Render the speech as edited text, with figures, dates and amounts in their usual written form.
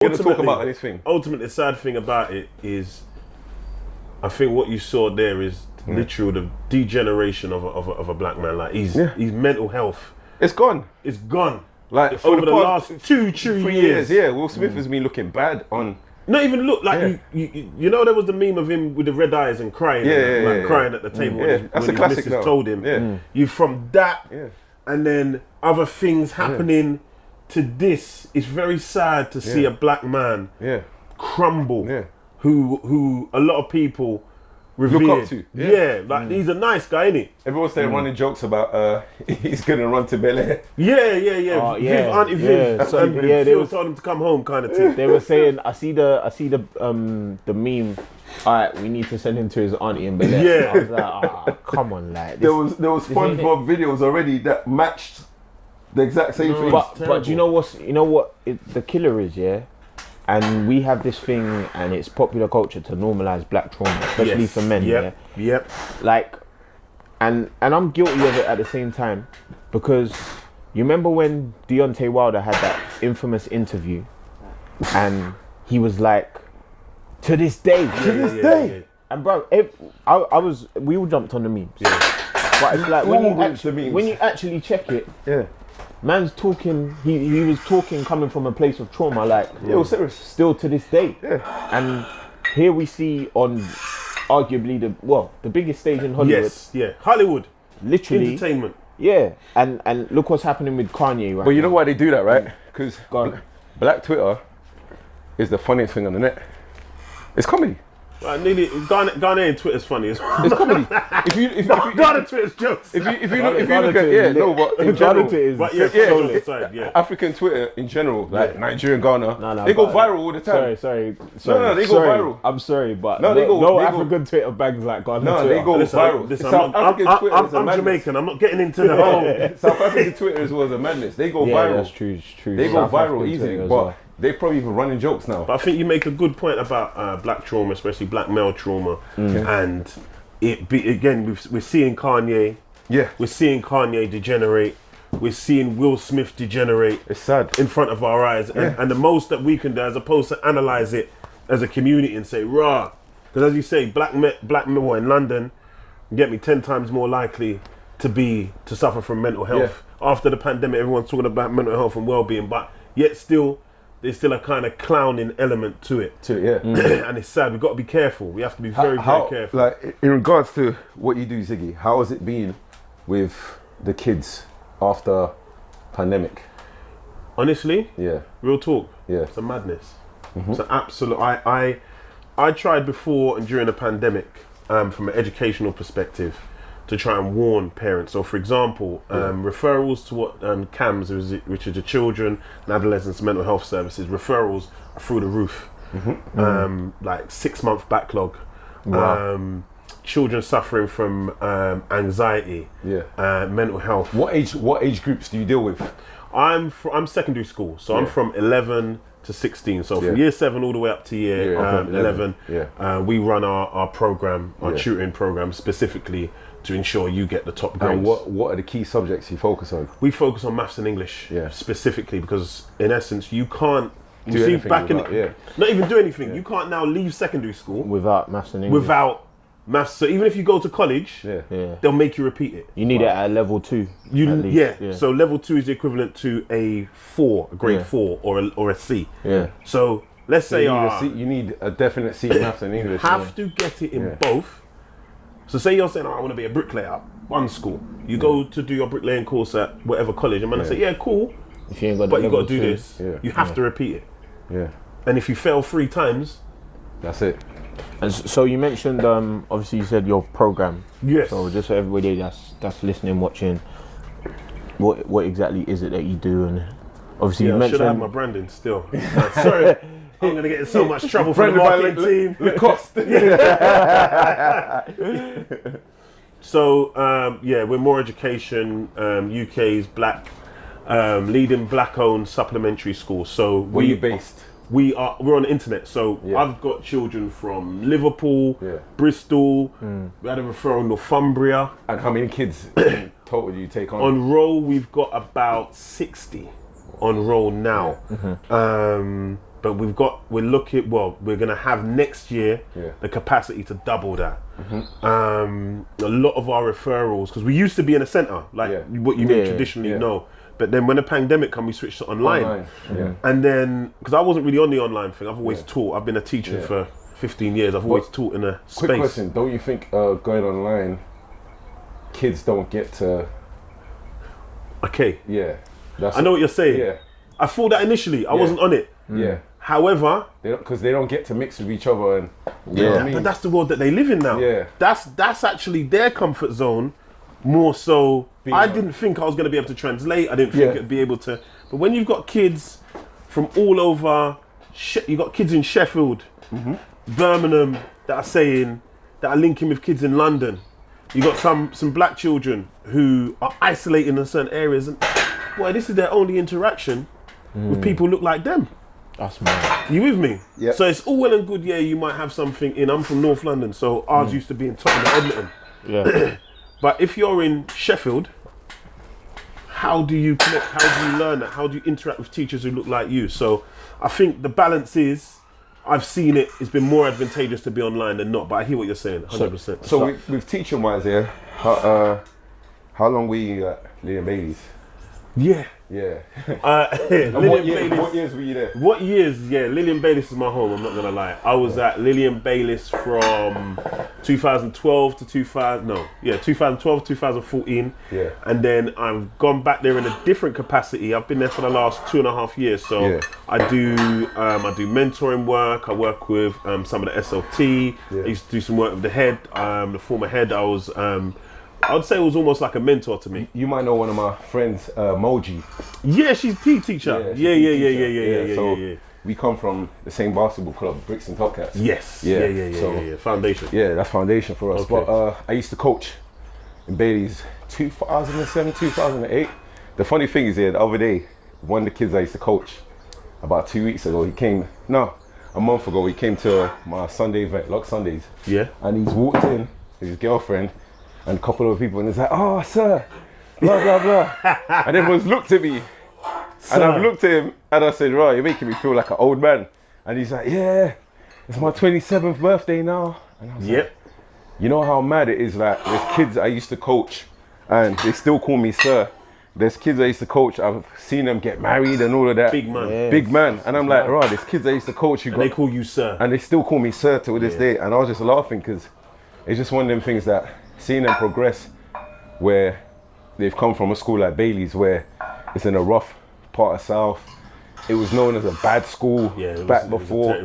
You're gonna talk about anything. Ultimately, the sad thing about it is, I think what you saw there is literal the degeneration of a black man. Like his mental health. It's gone. It's gone. Like over the last 2-3 years. Yeah, Will Smith has been looking bad on. Not even look like you know there was the meme of him with the red eyes and crying, crying at the table when his missus told him. You from that, and then other things happening to this. It's very sad to see a black man crumble. Who a lot of people revered. Look up to. Like he's a nice guy, innit? Everyone's saying running jokes about he's gonna run to Bel Air. Viv, Auntie Viv. Phil told him to come home, kind of thing. They were saying, I see the meme. All right, we need to send him to his auntie in Bel Air. I was like, come on, like. There was SpongeBob videos already that matched the exact same thing. But you know what the killer is, yeah. And we have this thing, and it's popular culture to normalise black trauma, especially for men. Like, and I'm guilty of it at the same time, because you remember when Deontay Wilder had that infamous interview, and he was like, "To this day, And bro, we all jumped on the memes. But it's like when you actually check it, man's talking. He was talking coming from a place of trauma, like still to this day. And here we see on arguably the biggest stage in Hollywood. Hollywood, literally entertainment. And look what's happening with Kanye right But you know now. why they do that, right? Because black Twitter is the funniest thing on the net. It's comedy. Ghanaian Twitter's funny as well. It's comedy. Ghana Twitter's jokes. If you look at but in general, African Twitter in general, like Nigeria, Ghana, they go viral all the time. Sorry. No, they go viral. I'm sorry, but they go African Twitter bangs like Ghana. No, Twitter. they go viral. I'm Jamaican. I'm not getting into the whole. South African Twitter was a madness. They go viral. That's true. They go viral easily, but they probably even running jokes now. But I think you make a good point about black trauma, especially black male trauma, and we're seeing Kanye. We're seeing Kanye degenerate. We're seeing Will Smith degenerate. It's sad in front of our eyes, and the most that we can do, as opposed to analyze it as a community and say, "Rah," because as you say, black men in London, get me 10 times more likely to suffer from mental health. After the pandemic, everyone's talking about mental health and well-being, but yet still. There's still a kind of clowning element to it. And it's sad. We've got to be careful. We have to be very careful. Like, in regards to what you do, Ziggy, how has it been with the kids after pandemic? Honestly, real talk. It's a madness. It's an absolute. I tried before and during the pandemic, from an educational perspective, to try and warn parents. So, for example, referrals to what CAMS, which is the Children and Adolescents Mental Health Services, referrals are through the roof. Like 6-month backlog. Children suffering from anxiety, mental health. What age groups do you deal with? I'm secondary school, so I'm from 11 to 16. So from year 7 all the way up to year 11, we run our program, our tutoring program specifically to ensure you get the top grades. And what are the key subjects you focus on? We focus on maths and English specifically, because in essence you can't not even do anything. You can't now leave secondary school without maths and English. Without maths. So even if you go to college, they'll make you repeat it. You need it at level 2. So level 2 is the equivalent to a grade 4 or a C. So let's say you need a definite C in maths and English. Have to get it in both. So say you're saying, I want to be a bricklayer, one school. You go to do your bricklaying course at whatever college. I'm going to say, cool, if you ain't got but you got to do 2, this. You have to repeat it. And if you fail 3 times, that's it. And so you mentioned, obviously you said your program. Yes. So just for everybody that's listening, watching, what exactly is it that you do? And obviously you mentioned. I should have my branding still. Sorry. I'm going to get in so much trouble for the marketing team. Lacoste. So, we're More Education, UK's leading black-owned supplementary school. So where are you based? We're on the internet. So I've got children from Liverpool, Bristol. We had a referral in Northumbria. And how many kids total do you take on? On roll, we've got about 60 on roll now. but we're going to have next year the capacity to double that. A lot of our referrals, because we used to be in a centre, like what you may traditionally know. But then when the pandemic came, we switched to online. And then, because I wasn't really on the online thing, I've always taught. I've been a teacher for 15 years. I've always taught in a space. Quick question, don't you think going online, kids don't get to... Okay. Yeah. I know what you're saying. Yeah. I thought that initially. I wasn't on it. Yeah. However... Because they don't get to mix with each other. And you know what I mean? But that's the world that they live in now. Yeah. That's actually their comfort zone more so. I didn't think I was going to be able to translate. I didn't think I'd be able to... But when you've got kids from all over... You've got kids in Sheffield, Birmingham that are linking with kids in London. You got some black children who are isolated in certain areas, and boy, this is their only interaction with people who look like them. That's mad. You with me? Yeah. So it's all well and good. Yeah, you might have something in. I'm from North London, so ours used to be in Tottenham, Edmonton. Yeah. But if you're in Sheffield, how do you connect? How do you learn that? How do you interact with teachers who look like you? So I think the balance is. I've seen it. It's been more advantageous to be online than not. But I hear what you're saying, 100%. So with teaching wise, how long were you at Liam Bailey's? Yeah. Yeah. What years were you there? What years? Yeah, Lillian Bayliss is my home. I'm not gonna lie. I was at Lillian Bayliss from 2012 to 2012 to 2014. Yeah. And then I've gone back there in a different capacity. I've been there for the last 2.5 years. So I do mentoring work. I work with some of the SLT. I used to do some work with the head, the former head. I would say it was almost like a mentor to me. You might know one of my friends, Moji. Yeah, she's PE teacher. Yeah. So we come from the same basketball club, Brixton Top Cats. Yes. Yeah. Foundation. Yeah, that's foundation for us. Okay. But I used to coach in Bailey's 2007, 2008. The funny thing is, the other day, one of the kids I used to coach, about 2 weeks ago, a month ago, he came to my Sunday event, Lock Sundays. Yeah. And he's walked in with his girlfriend and a couple of people, and he's like, "Oh, sir, blah, blah, blah." And everyone's looked at me. And I've looked at him, and I said, "Right, you're making me feel like an old man." And he's like, "Yeah, it's my 27th birthday now." And I was like, you know how mad it is, like, there's kids I used to coach, and they still call me sir. There's kids I used to coach, I've seen them get married and all of that. Big man. Yeah. Big man. And I'm like, right, there's kids I used to coach who they call you sir. And they still call me sir to this day. And I was just laughing, because it's just one of them things that, seeing them progress, where they've come from a school like Bailey's, where it's in a rough part of South. It was known as a bad school back before.